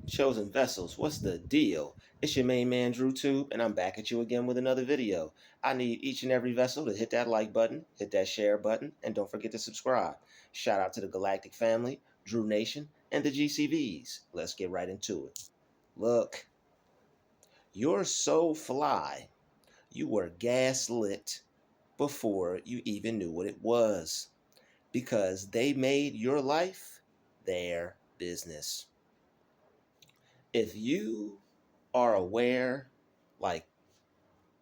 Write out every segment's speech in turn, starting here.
Chosen vessels, what's the deal? It's your main man Druuill, and I'm back at you again with another video. I need each and every vessel to hit that like button, hit that share button, and don't forget to subscribe. Shout out to the Galactic family, Drew Nation, and the GCVs. Let's get right into it. Look, you're so fly. You were gaslit before you even knew what it was because they made your life their business. If you are aware, like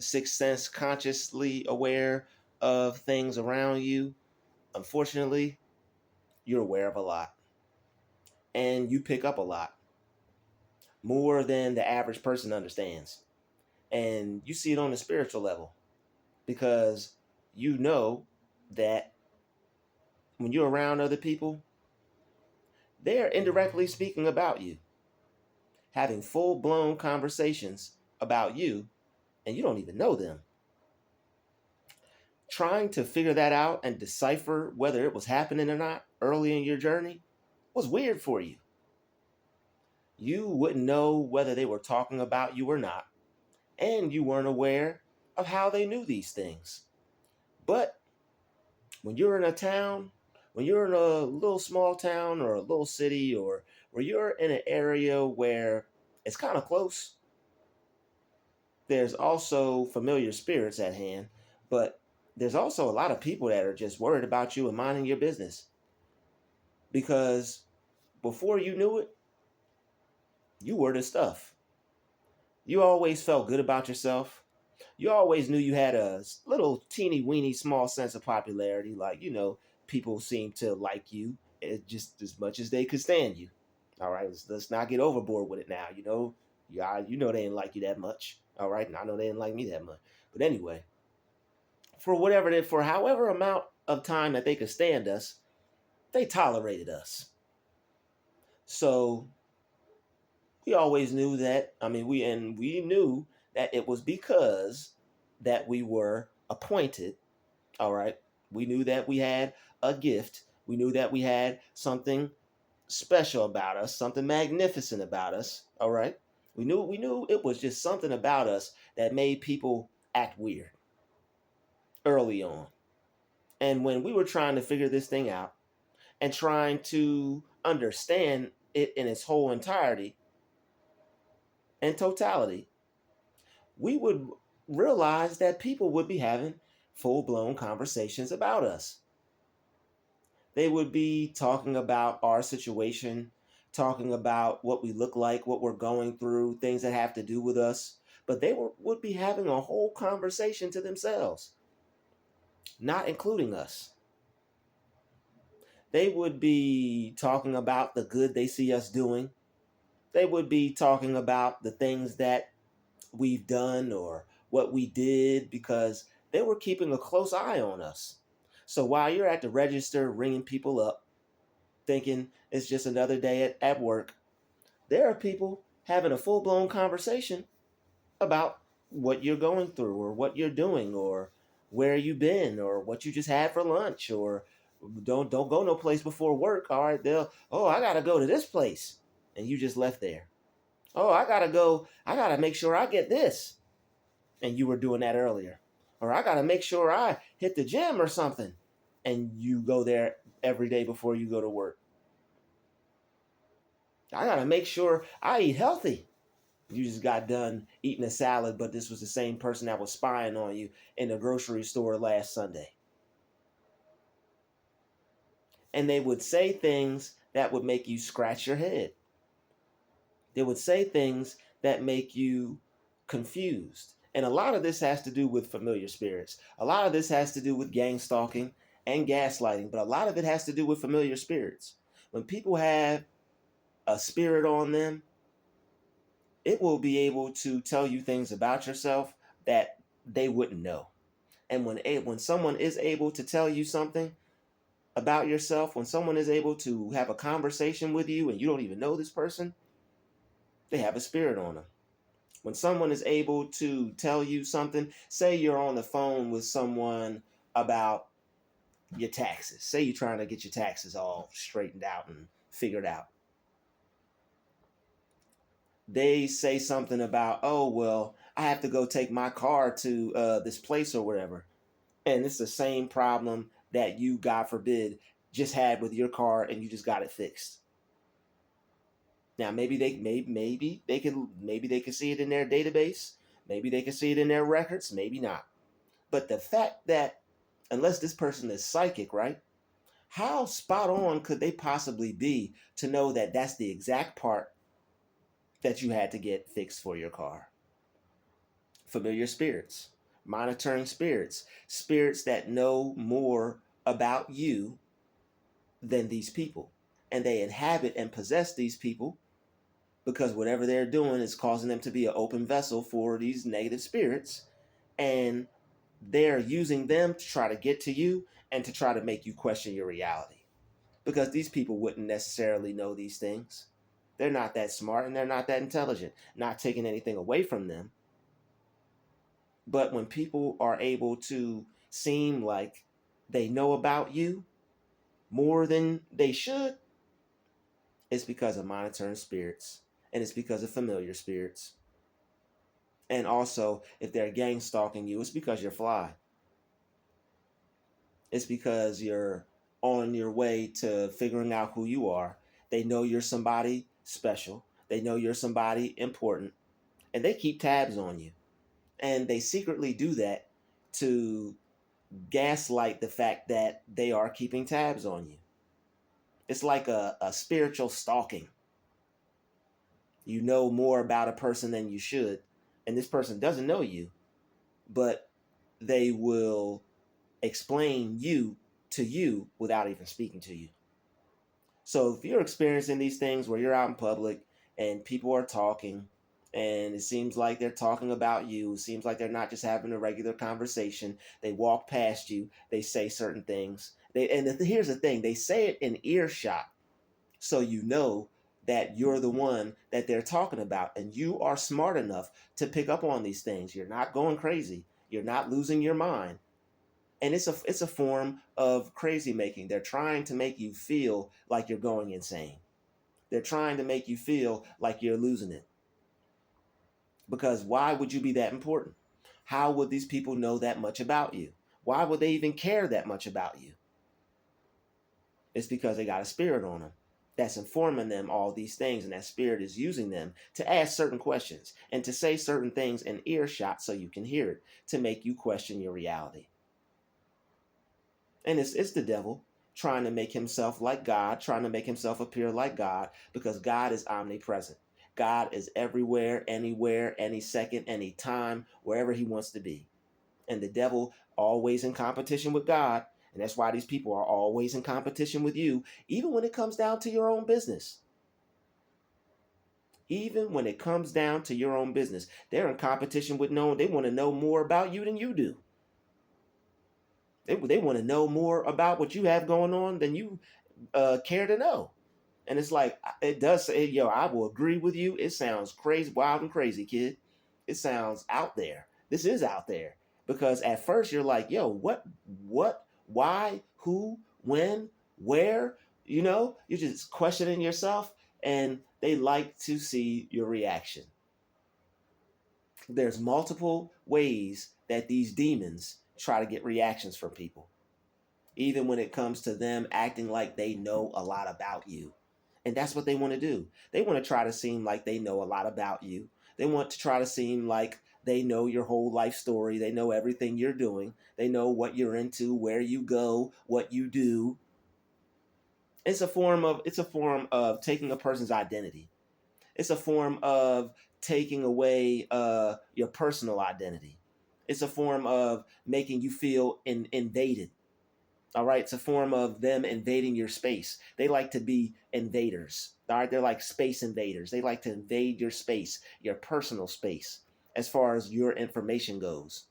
sixth sense, consciously aware of things around you, unfortunately, you're aware of a lot and you pick up a lot more than the average person understands. And you see it on the spiritual level because you know that when you're around other people, they're indirectly speaking about you, having full blown conversations about you, and you don't even know them. Trying to figure that out and decipher whether it was happening or not early in your journey was weird for you. You wouldn't know whether they were talking about you or not, and you weren't aware of how they knew these things. But when you're in a town, when you're in a little small town or a little city, or where you're in an area where it's kind of close, there's also familiar spirits at hand, but there's also a lot of people that are just worried about you and minding your business because before you knew it, you were the stuff. You always felt good about yourself. You always knew you had a little teeny weeny small sense of popularity. Like, people seem to like you just as much as they could stand you. All right, let's not get overboard with it now. Yeah, they didn't like you that much. All right, and I know they didn't like me that much. But anyway, for however amount of time that they could stand us, they tolerated us. So we always knew that. I mean, we knew that it was because that we were appointed. All right. We knew that we had a gift. We knew that we had something special about us, something magnificent about us. All right. We knew it was just something about us that made people act weird early on. And when we were trying to figure this thing out and trying to understand it in its whole entirety and totality, we would realize that people would be having full blown conversations about us. They would be talking about our situation, talking about what we look like, what we're going through, things that have to do with us. But would be having a whole conversation to themselves, not including us. They would be talking about the good they see us doing. They would be talking about the things that we've done or what we did because they were keeping a close eye on us. So while you're at the register ringing people up, thinking it's just another day at work, there are people having a full blown conversation about what you're going through or what you're doing or where you've been or what you just had for lunch or don't go no place before work. All right, I gotta go to this place. And you just left there. Oh, I gotta make sure I get this. And you were doing that earlier. Or I gotta make sure I hit the gym or something. And you go there every day before you go to work. I gotta make sure I eat healthy. You just got done eating a salad, but this was the same person that was spying on you in the grocery store last Sunday. And they would say things that would make you scratch your head. They would say things that make you confused. And a lot of this has to do with familiar spirits. A lot of this has to do with gang stalking and gaslighting, but a lot of it has to do with familiar spirits. When people have a spirit on them, it will be able to tell you things about yourself that they wouldn't know. And when someone is able to tell you something about yourself, when someone is able to have a conversation with you and you don't even know this person, they have a spirit on them. When someone is able to tell you something, say you're on the phone with someone about your taxes. Say you're trying to get your taxes all straightened out and figured out. they say something about, oh, well, I have to go take my car to this place or whatever. And it's the same problem that you, God forbid, just had with your car and you just got it fixed. Now maybe they can see it in their database, maybe they can see it in their records, maybe not. But the fact that unless this person is psychic, right? How spot on could they possibly be to know that that's the exact part that you had to get fixed for your car? Familiar spirits, monitoring spirits, spirits that know more about you than these people. And they inhabit and possess these people because whatever they're doing is causing them to be an open vessel for these negative spirits. And they're using them to try to get to you and to try to make you question your reality. Because these people wouldn't necessarily know these things. They're not that smart and they're not that intelligent. Not taking anything away from them. But when people are able to seem like they know about you more than they should, it's because of monitoring spirits and it's because of familiar spirits. And also, if they're gang stalking you, it's because you're fly. It's because you're on your way to figuring out who you are. They know you're somebody special. They know you're somebody important. And they keep tabs on you. And they secretly do that to gaslight the fact that they are keeping tabs on you. It's like a spiritual stalking. You know more about a person than you should. And this person doesn't know you, but they will explain you to you without even speaking to you. So if you're experiencing these things where you're out in public and people are talking and it seems like they're talking about you, it seems like they're not just having a regular conversation, they walk past you, they say certain things. Here's the thing, they say it in earshot so you know that you're the one that they're talking about and you are smart enough to pick up on these things. You're not going crazy. You're not losing your mind. And it's a form of crazy making. They're trying to make you feel like you're going insane. They're trying to make you feel like you're losing it. Because why would you be that important? How would these people know that much about you? Why would they even care that much about you? It's because they got a spirit on them that's informing them all these things, and that spirit is using them to ask certain questions and to say certain things in earshot so you can hear it, to make you question your reality. And it's the devil trying to make himself like God, trying to make himself appear like God, because God is omnipresent. God is everywhere, anywhere, any second, any time, wherever he wants to be. And the devil always in competition with God. And that's why these people are always in competition with you, even when it comes down to your own business. Even when it comes down to your own business, they're in competition with knowing, they want to know more about you than you do. They want to know more about what you have going on than you care to know. And it's like, it does say, yo, I will agree with you. It sounds crazy, wild and crazy, kid. It sounds out there. This is out there. Because at first you're like, yo, why, who, when, where? You're just questioning yourself, and they like to see your reaction. There's multiple ways that these demons try to get reactions from people, even when it comes to them acting like they know a lot about you. And that's what they want to do. They want to try to seem like they know a lot about you. They want to try to seem like they know your whole life story. They know everything you're doing. They know what you're into, where you go, what you do. It's a form of taking a person's identity. It's a form of taking away your personal identity. It's a form of making you feel invaded. All right, it's a form of them invading your space. They like to be invaders. All right, they're like space invaders. They like to invade your space, your personal space, as far as your information goes,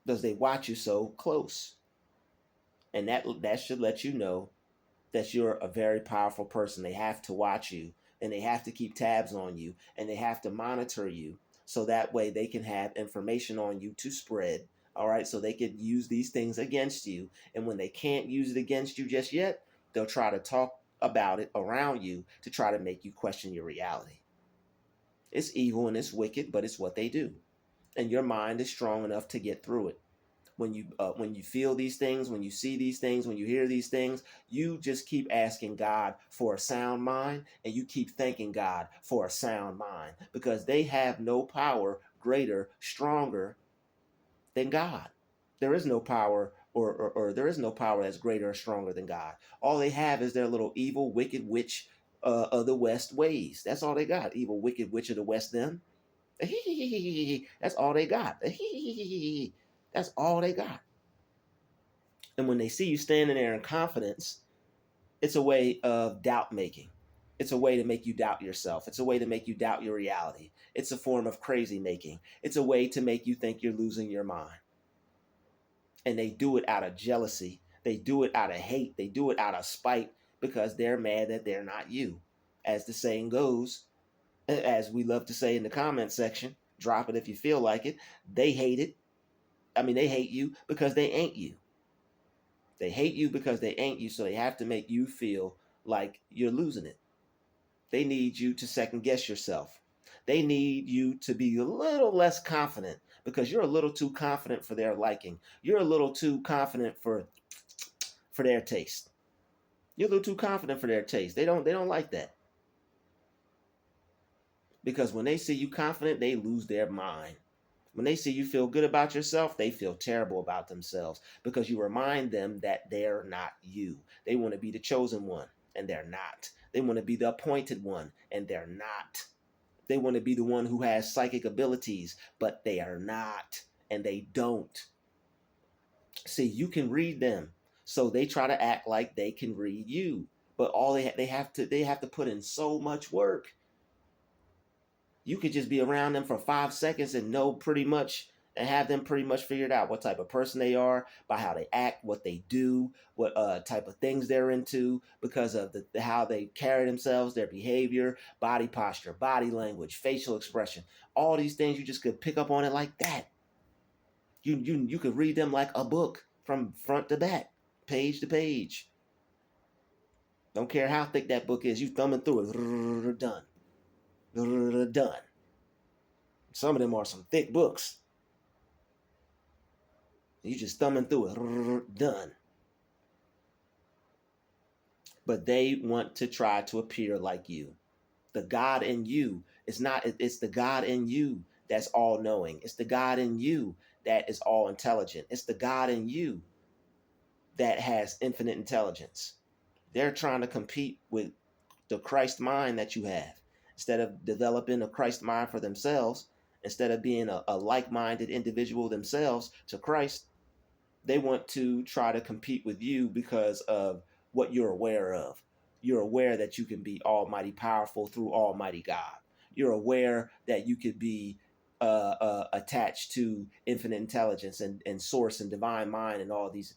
because they watch you so close, and that should let you know that you're a very powerful person. They have to watch you, and they have to keep tabs on you, and they have to monitor you, so that way they can have information on you to spread. All right, so they could use these things against you, and when they can't use it against you just yet, they'll try to talk about it around you to try to make you question your reality. It's evil and it's wicked, but it's what they do. And your mind is strong enough to get through it. When you feel these things, when you see these things, when you hear these things, you just keep asking God for a sound mind, and you keep thanking God for a sound mind, because they have no power greater, stronger than God. There is no power, or there is no power that's greater or stronger than God. All they have is their little evil, wicked witch of the West ways. That's all they got. Evil, wicked witch of the West. Them. That's all they got. That's all they got. And when they see you standing there in confidence, it's a way of doubt making. It's a way to make you doubt yourself. It's a way to make you doubt your reality. It's a form of crazy making. It's a way to make you think you're losing your mind. And they do it out of jealousy. They do it out of hate. They do it out of spite, because they're mad that they're not you. As the saying goes, as we love to say in the comment section, drop it if you feel like it. They hate it. They hate you because they ain't you. They hate you because they ain't you, so they have to make you feel like you're losing it. They need you to second guess yourself. They need you to be a little less confident, because you're a little too confident for their liking. You're a little too confident for their taste. You're a little too confident for their taste. They don't like that. Because when they see you confident, they lose their mind. When they see you feel good about yourself, they feel terrible about themselves, because you remind them that they're not you. They want to be the chosen one, and they're not. They want to be the appointed one, and they're not. They want to be the one who has psychic abilities, but they are not, and they don't. See, you can read them, so they try to act like they can read you, but all they have to put in so much work. You could just be around them for 5 seconds and know pretty much, and have them pretty much figured out what type of person they are by how they act, what they do, what type of things they're into, because of how they carry themselves, their behavior, body posture, body language, facial expression. All these things, you just could pick up on it like that. You could read them like a book from front to back, page to page. Don't care how thick that book is, you thumbing through it, done. Done. Some of them are some thick books. You just thumbing through it, done. But they want to try to appear like you. The God in you is not, it's the God in you that's all knowing. It's the God in you that is all intelligent. It's the God in you that has infinite intelligence. They're trying to compete with the Christ mind that you have. Instead of developing a Christ mind for themselves, instead of being a like-minded individual themselves to Christ, they want to try to compete with you because of what you're aware of. You're aware that you can be almighty powerful through almighty God. You're aware that you could be attached to infinite intelligence and source and divine mind, and all these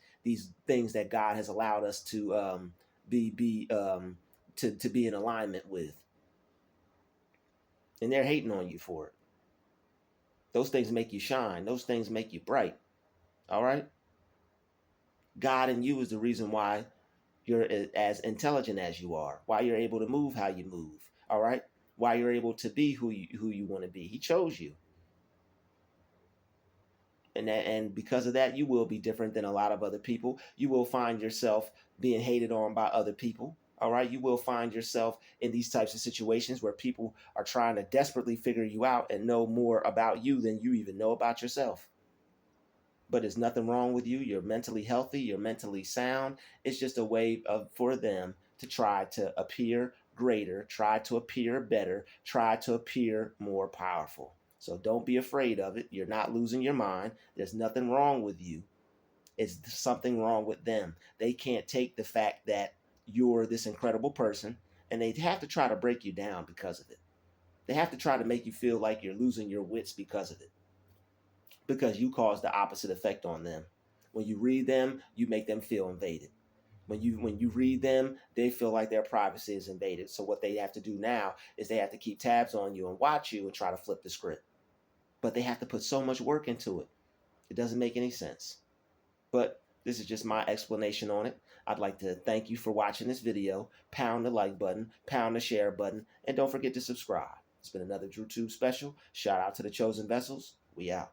things that God has allowed us to to be in alignment with. And they're hating on you for it. Those things make you shine. Those things make you bright. All right? God in you is the reason why you're as intelligent as you are, why you're able to move how you move. All right? Why you're able to be who you want to be. He chose you. And because of that, you will be different than a lot of other people. You will find yourself being hated on by other people. All right, you will find yourself in these types of situations where people are trying to desperately figure you out and know more about you than you even know about yourself. But there's nothing wrong with you. You're mentally healthy. You're mentally sound. It's just a way for them to try to appear greater, try to appear better, try to appear more powerful. So don't be afraid of it. You're not losing your mind. There's nothing wrong with you. It's something wrong with them. They can't take the fact that you're this incredible person, and they have to try to break you down because of it. They have to try to make you feel like you're losing your wits because of it, because you cause the opposite effect on them. When you read them, you make them feel invaded. When you read them, they feel like their privacy is invaded. So what they have to do now is they have to keep tabs on you and watch you and try to flip the script. But they have to put so much work into it. It doesn't make any sense. But this is just my explanation on it. I'd like to thank you for watching this video. Pound the like button, pound the share button, and don't forget to subscribe. It's been another DruTube special. Shout out to the chosen vessels. We out.